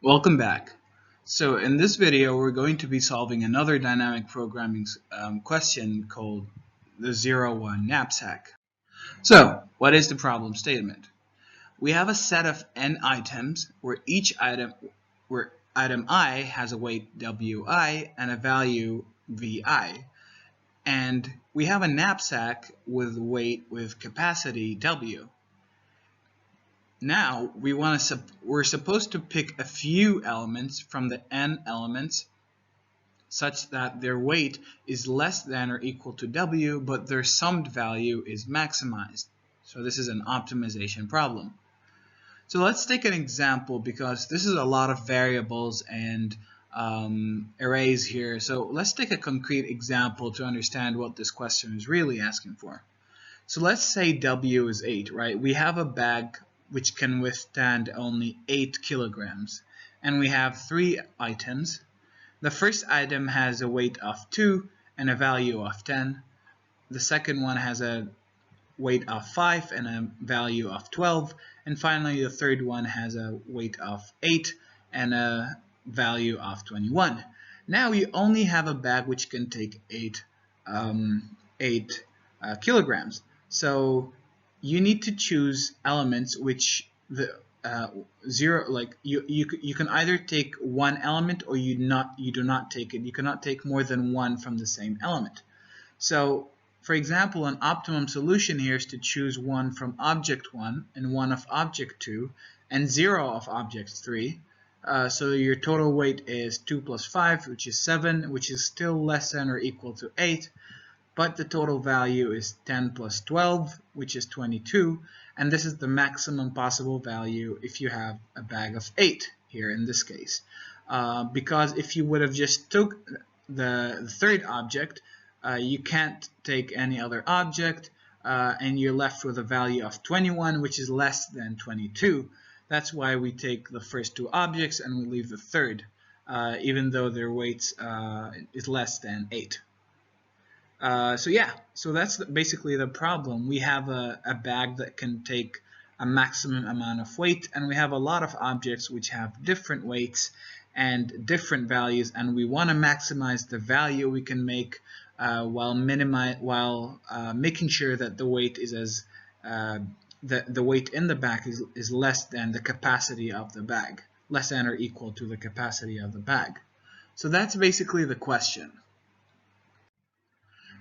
Welcome back. So in this video, we're going to be solving another dynamic programming question called the 0-1 knapsack. So what is the problem statement? We have a set of n items where item I has a weight wi and a value vi, and we have a knapsack with weight with capacity w. Now we're supposed to pick a few elements from the n elements such that their weight is less than or equal to w, but their summed value is maximized. So this is an optimization problem. So let's take an example because this is a lot of variables and arrays here. So let's take a concrete example to understand what this question is really asking for. So let's say W is 8, right? We have a bag which can withstand only 8 kilograms. And we have 3 items. The first item has a weight of 2 and a value of 10. The second one has a weight of 5 and a value of 12. And finally, the third one has a weight of 8 and a value of 21. Now you only have a bag which can take 8 kilograms. So you need to choose elements which the you can either take one element or you do not take it. You cannot take more than one from the same element. So for example, an optimum solution here is to choose one from object 1 and one of object 2 and 0 of object 3. So your total weight is 2 plus 5, which is 7, which is still less than or equal to 8. But the total value is 10 plus 12, which is 22, and this is the maximum possible value if you have a bag of 8 here in this case. Because if you would have just took the third object, you can't take any other object, and you're left with a value of 21, which is less than 22. That's why we take the first two objects and we leave the third, even though their weight is less than 8. So that's basically the problem. We have a bag that can take a maximum amount of weight, and we have a lot of objects which have different weights and different values, and we want to maximize the value we can make while making sure that the weight is as the weight in the bag is less than the capacity of the bag, less than or equal to the capacity of the bag. So that's basically the question.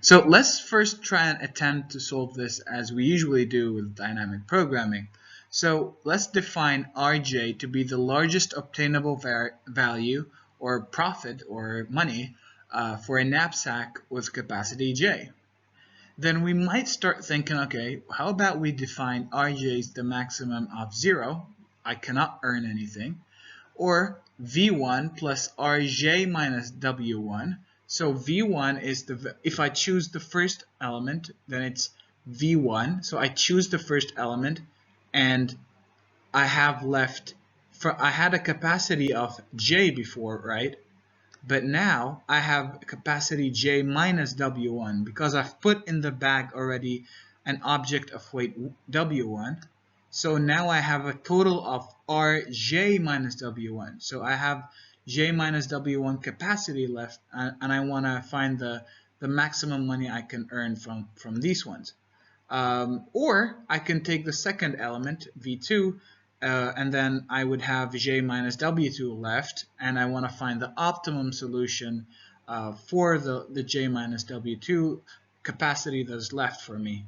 So let's first try and attempt to solve this as we usually do with dynamic programming. So let's define Rj to be the largest obtainable value or profit or money for a knapsack with capacity J. Then we might start thinking, okay, how about we define Rj as the maximum of 0, I cannot earn anything, or V1 plus Rj minus W1. So V1 is if I choose the first element, then it's V1. So I choose the first element, and I have left, I had a capacity of J before, right? But now I have capacity J minus W1 because I've put in the bag already an object of weight W1. So now I have a total of Rj minus W1. So I have J minus W1 capacity left, and I want to find the maximum money I can earn from these ones. Or I can take the second element, V2, and then I would have J minus W2 left, and I want to find the optimum solution for the J minus W2 capacity that's left for me.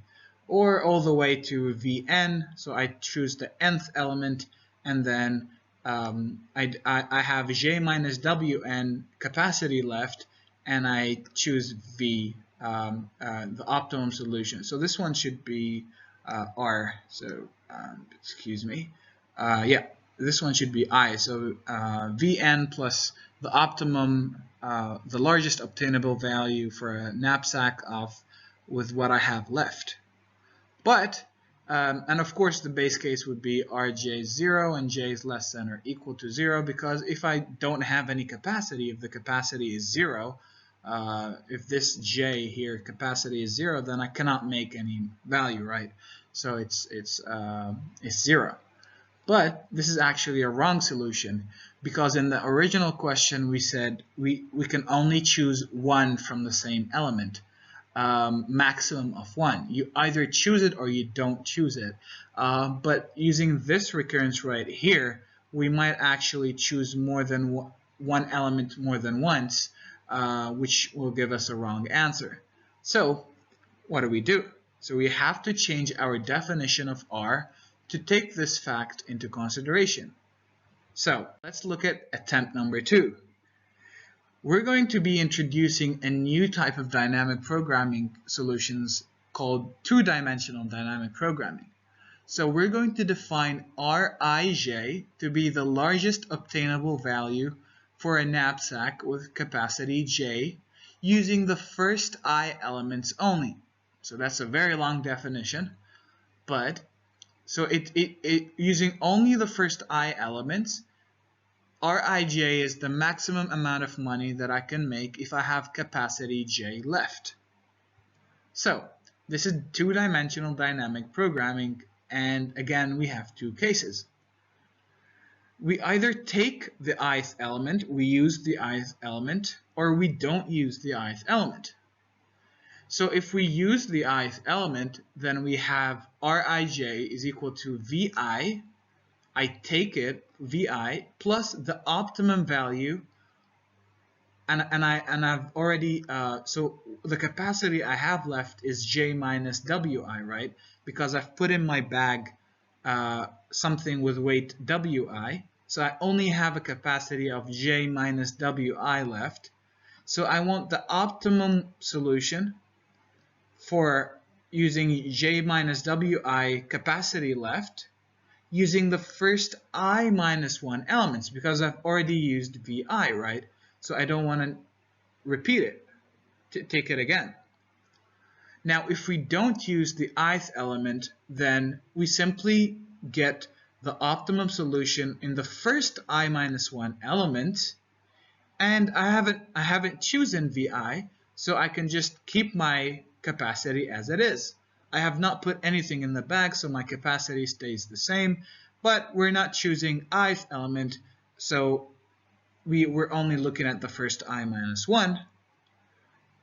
Or all the way to Vn, so I choose the nth element, and then I have J minus Wn capacity left, and I choose V, the optimum solution. So this one should be R. So excuse me. Yeah, this one should be I. So Vn plus the optimum, the largest obtainable value for a knapsack with what I have left. But and of course the base case would be Rj is 0 and J is less than or equal to 0, because if I don't have any capacity, if the capacity is 0, if this J here capacity is 0, then I cannot make any value, right? So it's 0. But this is actually a wrong solution, because in the original question we said we can only choose one from the same element, maximum of one. You either choose it or you don't choose it. But using this recurrence right here, we might actually choose more than one element more than once, which will give us a wrong answer. So what do? So we have to change our definition of R to take this fact into consideration. So let's look at attempt number 2. We're going to be introducing a new type of dynamic programming solutions called two-dimensional dynamic programming. So we're going to define Rij to be the largest obtainable value for a knapsack with capacity J using the first I elements only. So that's a very long definition, but so using only the first I elements, Rij is the maximum amount of money that I can make if I have capacity J left. So this is two-dimensional dynamic programming, and again we have two cases. We either take the ith element, we use the ith element, or we don't use the ith element. So if we use the ith element, then we have Rij is equal to Vi, I take it, Vi, plus the optimum value, and I've already, so the capacity I have left is J minus Wi, right? Because I've put in my bag something with weight Wi, so I only have a capacity of J minus Wi left. So I want the optimum solution for using J minus Wi capacity left using the first I minus 1 elements, because I've already used Vi, right? So I don't want to repeat it, take it again. Now if we don't use the ith element, then we simply get the optimum solution in the first I minus 1 element, and I haven't chosen Vi, so I can just keep my capacity as it is. I have not put anything in the bag, so my capacity stays the same, but we're not choosing ith element, so we're only looking at the first I minus 1.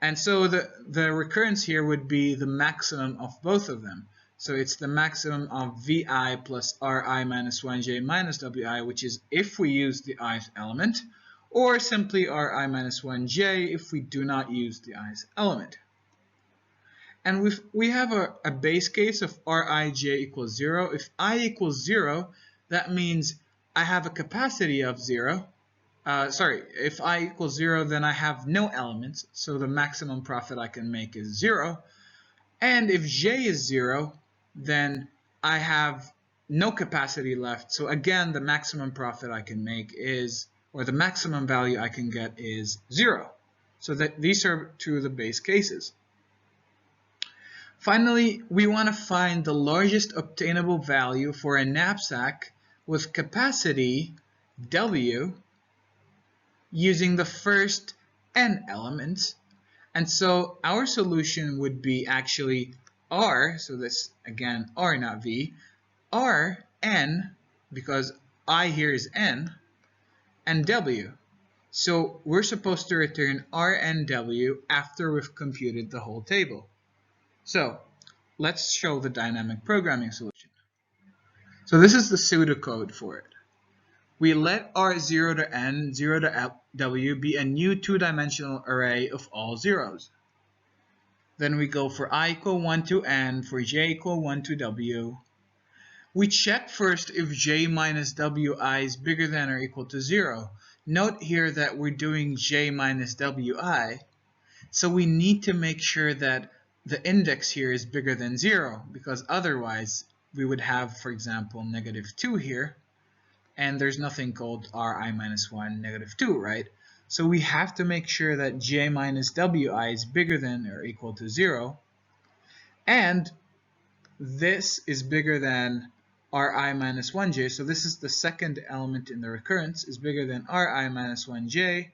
And so the recurrence here would be the maximum of both of them. So it's the maximum of Vi plus Ri minus 1J minus Wi, which is if we use the ith element, or simply Ri minus 1J if we do not use the ith element. And we have a base case of Rij equals 0. If I equals 0, that means I have a capacity of 0. If I equals 0, then I have no elements, so the maximum profit I can make is 0. And if J is 0, then I have no capacity left, so again the maximum profit I can make is, or the maximum value I can get is 0. So that these are two of the base cases. Finally, we want to find the largest obtainable value for a knapsack with capacity W using the first n elements. And so our solution would be actually R, so this again R not V, R n, because I here is n, and W. So we're supposed to return R and W after we've computed the whole table. So let's show the dynamic programming solution. So this is the pseudocode for it. We let R0 to n, 0 to W be a new two-dimensional array of all zeros. Then we go for I equal 1 to n, for j equal 1 to w. We check first if j minus wi is bigger than or equal to 0. Note here that we're doing j minus wi, so we need to make sure that the index here is bigger than 0, because otherwise we would have, for example, -2 here, and there's nothing called ri minus 1, -2, right? So we have to make sure that j minus wi is bigger than or equal to 0, and this is bigger than ri minus 1j, so this is the second element in the recurrence, is bigger than ri minus 1j,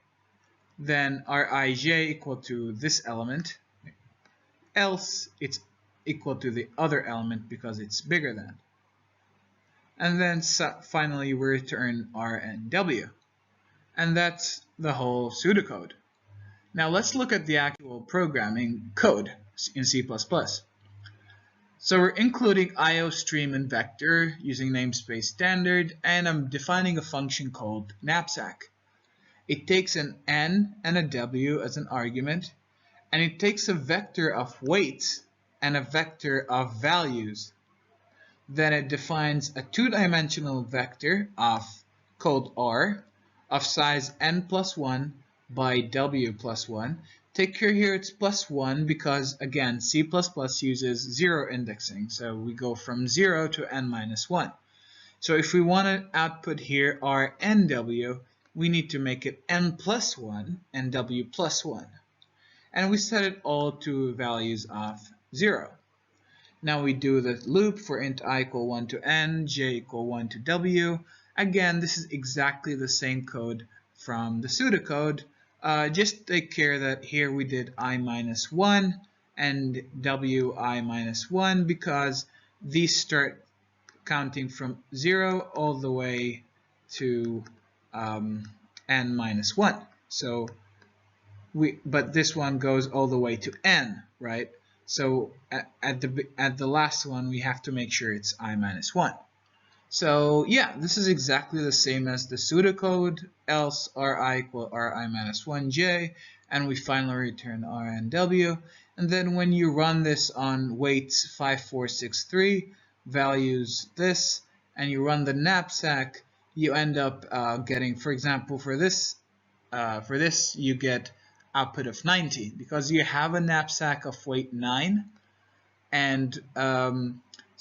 then rij equal to this element, else it's equal to the other element because it's bigger than. and then finally we return R and W. And that's the whole pseudocode. Now let's look at the actual programming code in C++. So we're including IOStream and vector using namespace standard, and I'm defining a function called knapsack. It takes an n and a w as an argument, and it takes a vector of weights and a vector of values. Then it defines a two-dimensional vector called r of size n plus 1 by w plus 1. Take care here it's plus 1 because, again, C++ uses 0 indexing. So we go from 0 to n minus 1. So if we want to output here r and w, we need to make it n plus 1 and w plus 1. And we set it all to values of 0. Now we do the loop for int I equal 1 to n, j equal 1 to w. Again, this is exactly the same code from the pseudocode. Just take care that here we did I minus 1 and wi minus 1 because these start counting from 0 all the way to n minus 1. So but this one goes all the way to n, right? So at the last one we have to make sure it's I minus 1. So yeah, this is exactly the same as the pseudocode, else ri equal ri minus 1j, and we finally return r and w. And then when you run this on weights 5463, values this, and you run the knapsack, you end up getting, for example, for this you get output of 90 because you have a knapsack of weight 9, and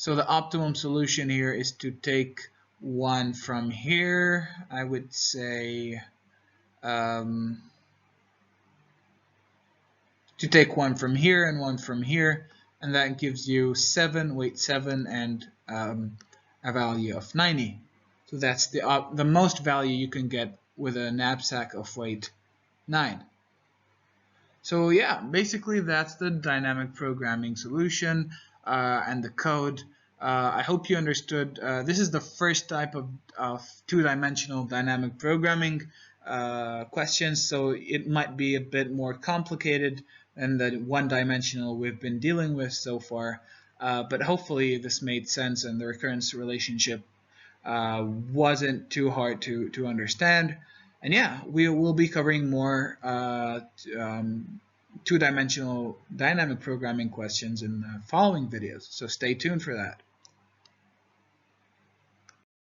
so the optimum solution here is to take one from here. I would say to take one from here and one from here, and that gives you 7, weight 7, and a value of 90. So that's the most value you can get with a knapsack of weight 9. So yeah, basically that's the dynamic programming solution and the code. I hope you understood. This is the first type of two-dimensional dynamic programming questions, so it might be a bit more complicated than the one-dimensional we've been dealing with so far. But hopefully this made sense and the recurrence relationship wasn't too hard to understand. And yeah, we will be covering more two-dimensional dynamic programming questions in the following videos, so stay tuned for that.